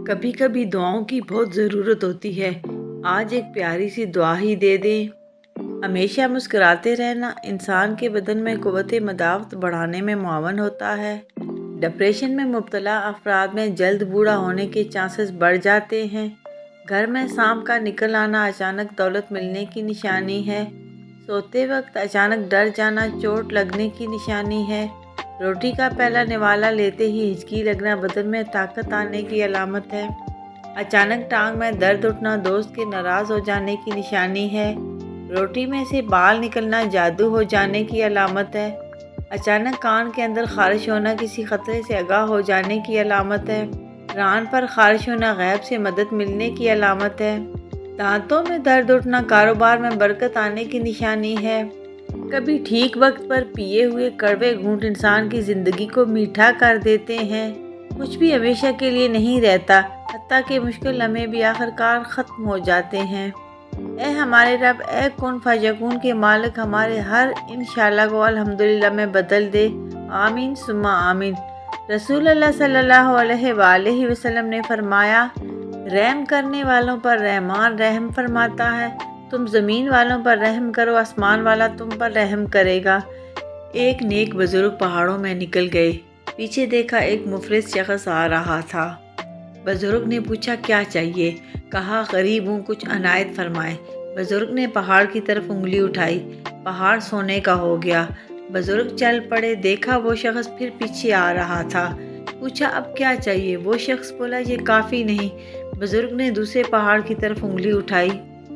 کبھی کبھی دعاؤں کی بہت ضرورت ہوتی ہے۔ آج ایک پیاری سی دعا ہی دے دیں۔ ہمیشہ مسکراتے رہنا انسان کے بدن میں قوت مدافعت بڑھانے میں معاون ہوتا ہے۔ ڈپریشن میں مبتلا افراد میں جلد بوڑھا ہونے کے چانسز بڑھ جاتے ہیں۔ گھر میں سانپ کا نکل آنا اچانک دولت ملنے کی نشانی ہے۔ سوتے وقت اچانک ڈر جانا چوٹ لگنے کی نشانی ہے۔ روٹی کا پہلا نوالا لیتے ہی ہچکی لگنا بدن میں طاقت آنے کی علامت ہے۔ اچانک ٹانگ میں درد اٹھنا دوست کے ناراض ہو جانے کی نشانی ہے۔ روٹی میں سے بال نکلنا جادو ہو جانے کی علامت ہے۔ اچانک کان کے اندر خارش ہونا کسی خطرے سے آگاہ ہو جانے کی علامت ہے۔ ران پر خارش ہونا غیب سے مدد ملنے کی علامت ہے۔ دانتوں میں درد اٹھنا کاروبار میں برکت آنے کی نشانی ہے۔ کبھی ٹھیک وقت پر پیے ہوئے کڑوے گھونٹ انسان کی زندگی کو میٹھا کر دیتے ہیں۔ کچھ بھی ہمیشہ کے لیے نہیں رہتا، حتیٰ کہ مشکل لمحے بھی آخرکار ختم ہو جاتے ہیں۔ اے ہمارے رب، اے کن فیکون کے مالک، ہمارے ہر انشاءاللہ کو الحمدللہ میں بدل دے، آمین ثم آمین۔ رسول اللہ صلی اللہ علیہ وآلہ وسلم نے فرمایا، رحم کرنے والوں پر رحمان رحم فرماتا ہے۔ تم زمین والوں پر رحم کرو، آسمان والا تم پر رحم کرے گا۔ ایک نیک بزرگ پہاڑوں میں نکل گئے۔ پیچھے دیکھا ایک مفلس شخص آ رہا تھا۔ بزرگ نے پوچھا کیا چاہیے؟ کہا غریب ہوں، کچھ عنایت فرمائیں۔ بزرگ نے پہاڑ کی طرف انگلی اٹھائی، پہاڑ سونے کا ہو گیا۔ بزرگ چل پڑے، دیکھا وہ شخص پھر پیچھے آ رہا تھا۔ پوچھا اب کیا چاہیے؟ وہ شخص بولا یہ کافی نہیں۔ بزرگ نے دوسرے پہاڑ کی طرف انگلی اٹھائی،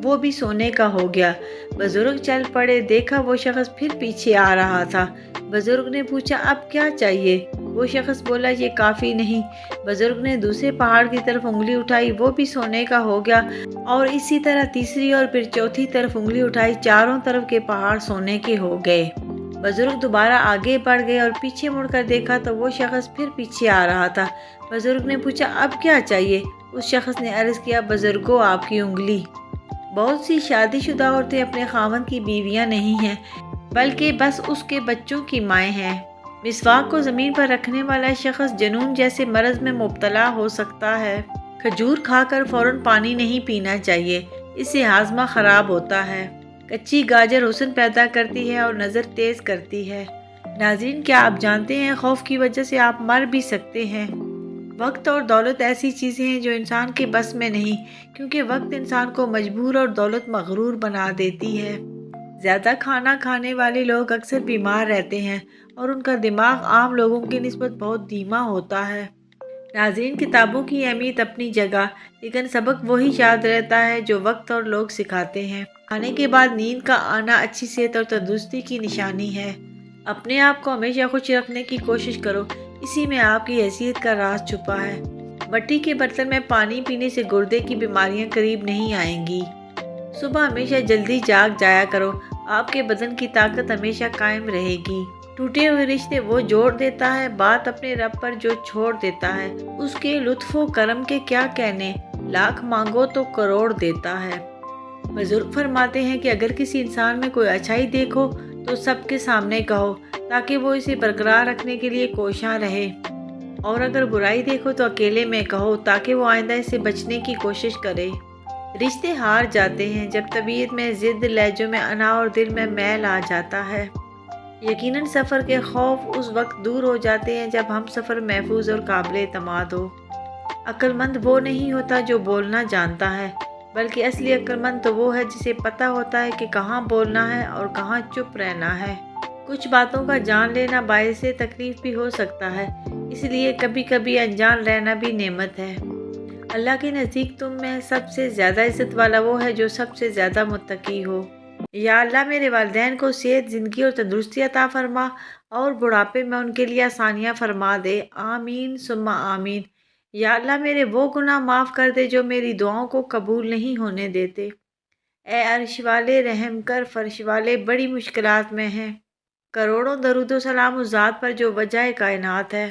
وہ بھی سونے کا ہو گیا۔ بزرگ چل پڑے، دیکھا وہ شخص پھر پیچھے آ رہا تھا۔ بزرگ نے پوچھا اب کیا چاہیے؟ وہ شخص بولا یہ کافی نہیں۔ بزرگ نے دوسرے پہاڑ کی طرف انگلی اٹھائی، وہ بھی سونے کا ہو گیا، اور اسی طرح تیسری اور پھر چوتھی طرف انگلی اٹھائی، چاروں طرف کے پہاڑ سونے کے ہو گئے۔ بزرگ دوبارہ آگے بڑھ گئے اور پیچھے مڑ کر دیکھا تو وہ شخص پھر پیچھے آ رہا تھا۔ بزرگ نے پوچھا اب کیا چاہیے؟ اس شخص نے عرض کیا بزرگو آپ کی انگلی۔ بہت سی شادی شدہ عورتیں اپنے خاوند کی بیویاں نہیں ہیں، بلکہ بس اس کے بچوں کی مائیں ہیں۔ مسواک کو زمین پر رکھنے والا شخص جنون جیسے مرض میں مبتلا ہو سکتا ہے۔ کھجور کھا کر فوراً پانی نہیں پینا چاہیے، اس سے ہاضمہ خراب ہوتا ہے۔ کچی گاجر حسن پیدا کرتی ہے اور نظر تیز کرتی ہے۔ ناظرین، کیا آپ جانتے ہیں خوف کی وجہ سے آپ مر بھی سکتے ہیں؟ وقت اور دولت ایسی چیزیں ہیں جو انسان کے بس میں نہیں، کیونکہ وقت انسان کو مجبور اور دولت مغرور بنا دیتی ہے۔ زیادہ کھانا کھانے والے لوگ اکثر بیمار رہتے ہیں اور ان کا دماغ عام لوگوں کی نسبت بہت دھیما ہوتا ہے۔ ناظرین، کتابوں کی اہمیت اپنی جگہ، لیکن سبق وہی یاد رہتا ہے جو وقت اور لوگ سکھاتے ہیں۔ کھانے کے بعد نیند کا آنا اچھی صحت اور تندرستی کی نشانی ہے۔ اپنے آپ کو ہمیشہ خوش رکھنے کی کوشش کرو، اسی میں آپ کی حیثیت کا راز چھپا ہے۔ مٹی کے برتن میں پانی پینے سے گردے کی بیماریاں قریب نہیں آئیں گی۔ صبح ہمیشہ جلدی جاگ جایا کرو، آپ کے بدن کی طاقت ہمیشہ قائم رہے گی۔ ٹوٹے ہوئے رشتے وہ جوڑ دیتا ہے، بات اپنے رب پر جو چھوڑ دیتا ہے، اس کے لطف و کرم کے کیا کہنے، لاکھ مانگو تو کروڑ دیتا ہے۔ بزرگ فرماتے ہیں کہ اگر کسی انسان میں کوئی اچھائی دیکھو تو سب کے سامنے کہو، تاکہ وہ اسے برقرار رکھنے کے لیے کوشاں رہے، اور اگر برائی دیکھو تو اکیلے میں کہو، تاکہ وہ آئندہ اس سے بچنے کی کوشش کرے۔ رشتے ہار جاتے ہیں جب طبیعت میں ضد، لہجوں میں انا اور دل میں میل آ جاتا ہے۔ یقیناً سفر کے خوف اس وقت دور ہو جاتے ہیں جب ہم سفر محفوظ اور قابل اعتماد ہو۔ عقل مند وہ نہیں ہوتا جو بولنا جانتا ہے، بلکہ اصلی عقل مند تو وہ ہے جسے پتہ ہوتا ہے کہ کہاں بولنا ہے اور کہاں چپ رہنا ہے۔ کچھ باتوں کا جان لینا باعث تکلیف بھی ہو سکتا ہے، اس لیے کبھی کبھی انجان رہنا بھی نعمت ہے۔ اللہ کے نزدیک تم میں سب سے زیادہ عزت والا وہ ہے جو سب سے زیادہ متقی ہو۔ یا اللہ، میرے والدین کو صحت، زندگی اور تندرستی عطا فرما، اور بڑھاپے میں ان کے لیے آسانیاں فرما دے، آمین ثم آمین۔ یا اللہ، میرے وہ گناہ معاف کر دے جو میری دعاؤں کو قبول نہیں ہونے دیتے۔ اے عرش والے، رحم کر، فرش والے بڑی مشکلات میں ہیں۔ کروڑوں درود و سلام اس ذات پر جو وجہ کائنات ہے۔